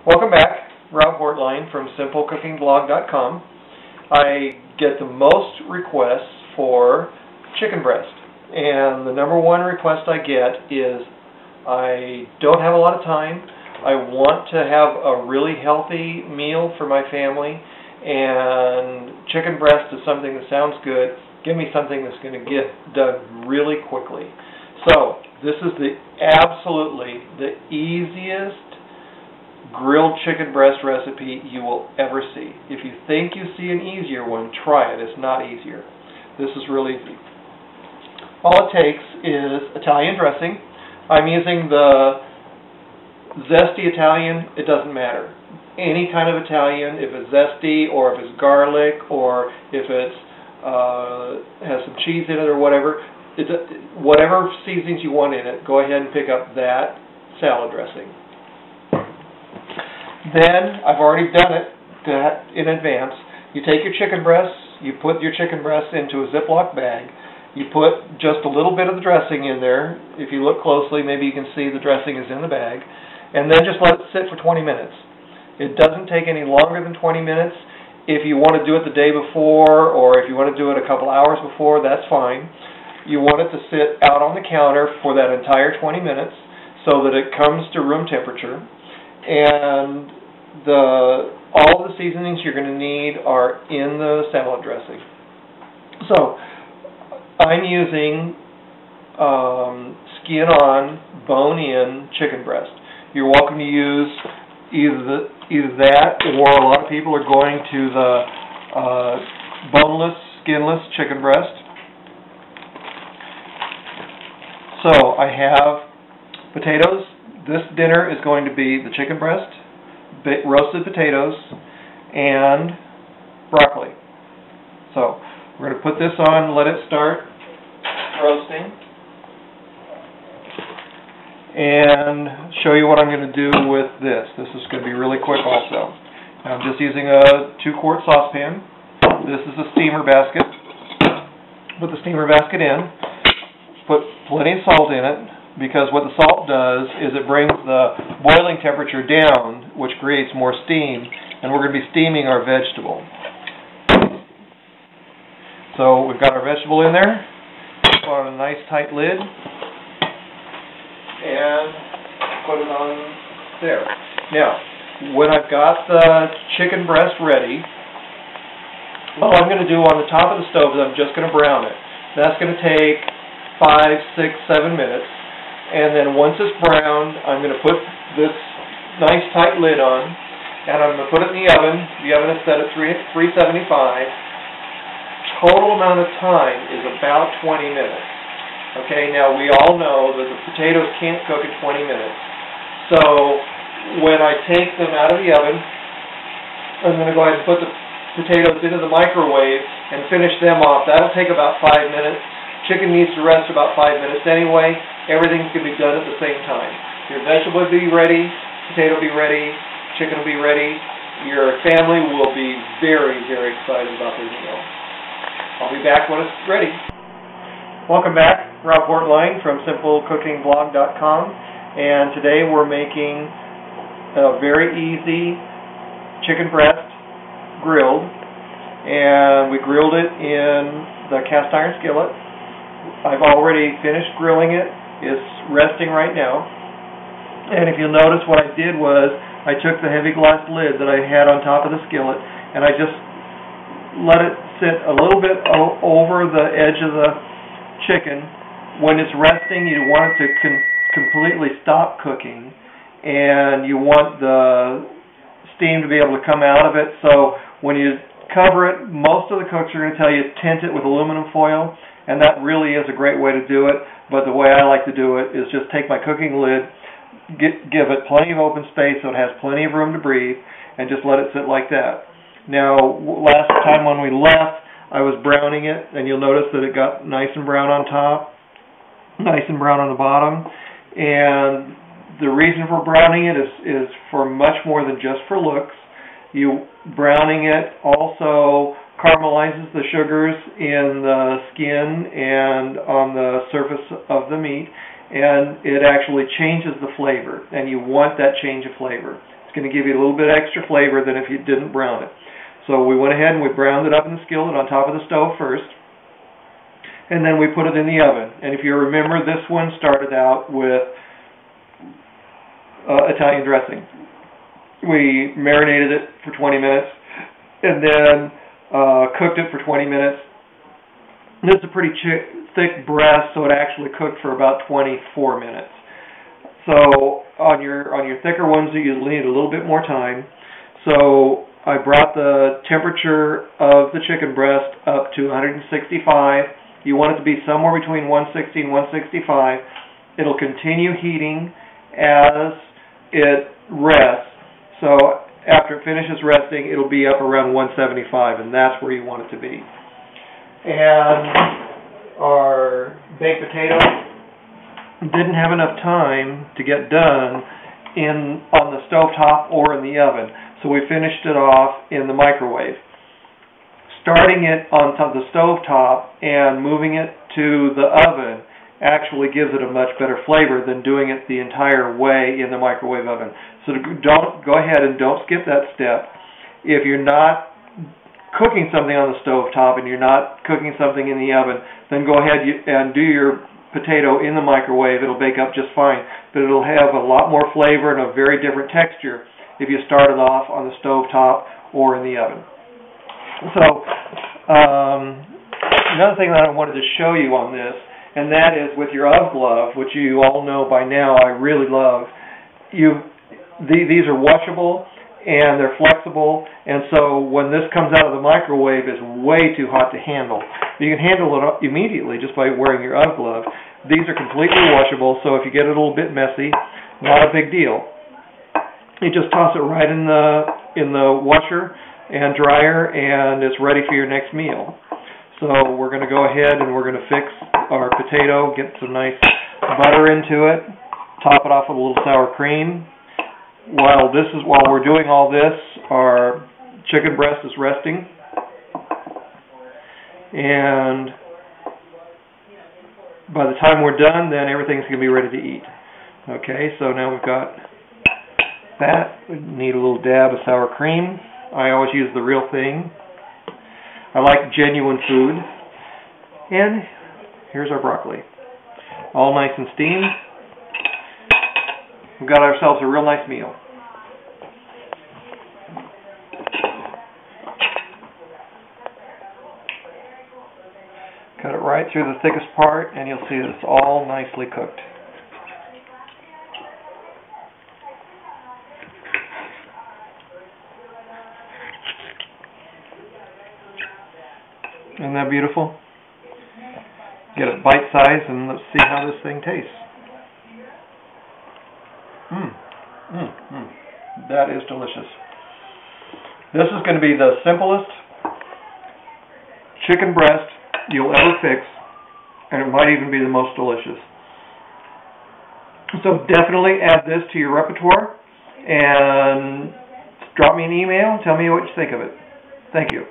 Welcome back. Rob Hortline from simplecookingblog.com. I get the most requests for chicken breast, and the number one request I get is I don't have a lot of time. I want to have a really healthy meal for my family, and chicken breast is something that sounds good. Give me something that's going to get done really quickly. So this is absolutely the easiest grilled chicken breast recipe you will ever see. If you think you see an easier one, try it. It's not easier. This is real easy. All it takes is Italian dressing. I'm using the zesty Italian. It doesn't matter. Any kind of Italian, if it's zesty or if it's garlic or if it's has some cheese in it or whatever, whatever seasonings you want in it, go ahead and pick up that salad dressing. Then, I've already done it in advance. You take your chicken breasts, you put your chicken breasts into a Ziploc bag, you put just a little bit of the dressing in there. If you look closely, maybe you can see the dressing is in the bag, and then just let it sit for 20 minutes. It doesn't take any longer than 20 minutes. If you want to do it the day before, or if you want to do it a couple hours before, that's fine. You want it to sit out on the counter for that entire 20 minutes so that it comes to room temperature. And all of the seasonings you're going to need are in the salad dressing. So I'm using skin-on, bone-in chicken breast. You're welcome to use either that, or a lot of people are going to the boneless, skinless chicken breast. So I have potatoes. This dinner is going to be the chicken breast, roasted potatoes, and broccoli. So we're going to put this on, let it start roasting, and show you what I'm going to do with this. This is going to be really quick also. I'm just using a 2-quart saucepan. This is a steamer basket. Put the steamer basket in. Put plenty of salt in it, because what the salt does is it brings the boiling temperature down, which creates more steam, and we're going to be steaming our vegetable. So we've got our vegetable in there. Put on a nice tight lid, and put it on there. Now, when I've got the chicken breast ready, all I'm going to do on the top of the stove is I'm just going to brown it. That's going to take 5, 6, 7 minutes. And then once it's browned, I'm going to put this nice tight lid on, and I'm going to put it in the oven. The oven is set at 375. Total amount of time is about 20 minutes. Okay, now we all know that the potatoes can't cook in 20 minutes. So when I take them out of the oven, I'm going to go ahead and put the potatoes into the microwave and finish them off. That'll take about 5 minutes. Chicken needs to rest about 5 minutes anyway. Everything's going to be done at the same time. Your vegetable will be ready, potato will be ready, chicken will be ready. Your family will be very, very excited about their meal. I'll be back when it's ready. Welcome back. Rob Hortline from simplecookingblog.com, and today we're making a very easy chicken breast grilled, and we grilled it in the cast iron skillet. I've already finished grilling it. It's resting right now. And if you'll notice, what I did was I took the heavy glass lid that I had on top of the skillet, and I just let it sit a little bit over the edge of the chicken. When it's resting, you want it to completely stop cooking, and you want the steam to be able to come out of it. So when you cover it, most of the cooks are going to tell you tint it with aluminum foil, and that really is a great way to do it. But the way I like to do it is just take my cooking lid, give it plenty of open space so it has plenty of room to breathe, and just let it sit like that. Now, last time when we left, I was browning it, and you'll notice that it got nice and brown on top, nice and brown on the bottom. And the reason for browning it is for much more than just for looks. Browning it also caramelizes the sugars in the skin and on the surface of the meat, and it actually changes the flavor, and you want that change of flavor. It's going to give you a little bit extra flavor than if you didn't brown it. So we went ahead and we browned it up in the skillet on top of the stove first, and then we put it in the oven. And if you remember, this one started out with Italian dressing. We marinated it for 20 minutes and then cooked it for 20 minutes. This is a pretty thick breast, so it actually cooked for about 24 minutes. So on your thicker ones, you'll need a little bit more time. So I brought the temperature of the chicken breast up to 165. You want it to be somewhere between 160 and 165. It'll continue heating as it rests. So after it finishes resting, it'll be up around 175, and that's where you want it to be. And our baked potato didn't have enough time to get done on the stovetop or in the oven, so we finished it off in the microwave. Starting it on top of the stovetop and moving it to the oven actually gives it a much better flavor than doing it the entire way in the microwave oven. So don't go ahead and don't skip that step. If you're not cooking something on the stovetop and you're not cooking something in the oven, then go ahead and do your potato in the microwave. It'll bake up just fine, but it'll have a lot more flavor and a very different texture if you start it off on the stovetop or in the oven. So another thing that I wanted to show you on this, and that is with your UGG glove, which you all know by now I really love. These are washable and they're flexible, and so when this comes out of the microwave, it's way too hot to handle. You can handle it immediately just by wearing your UGG glove. These are completely washable, so if you get it a little bit messy, not a big deal. You just toss it right in the washer and dryer, and it's ready for your next meal. So we're going to go ahead and we're going to fix our potato, get some nice butter into it, top it off with a little sour cream. While we're doing all this, our chicken breast is resting, and by the time we're done, then everything's going to be ready to eat. Okay, so now we've got that. We need a little dab of sour cream. I always use the real thing. I like genuine food. And here's our broccoli, all nice and steamed. We've got ourselves a real nice meal. Cut it right through the thickest part, and you'll see that it's all nicely cooked. Isn't that beautiful? Get it bite-sized, and let's see how this thing tastes. That is delicious. This is going to be the simplest chicken breast you'll ever fix, and it might even be the most delicious. So definitely add this to your repertoire, and drop me an email and tell me what you think of it. Thank you.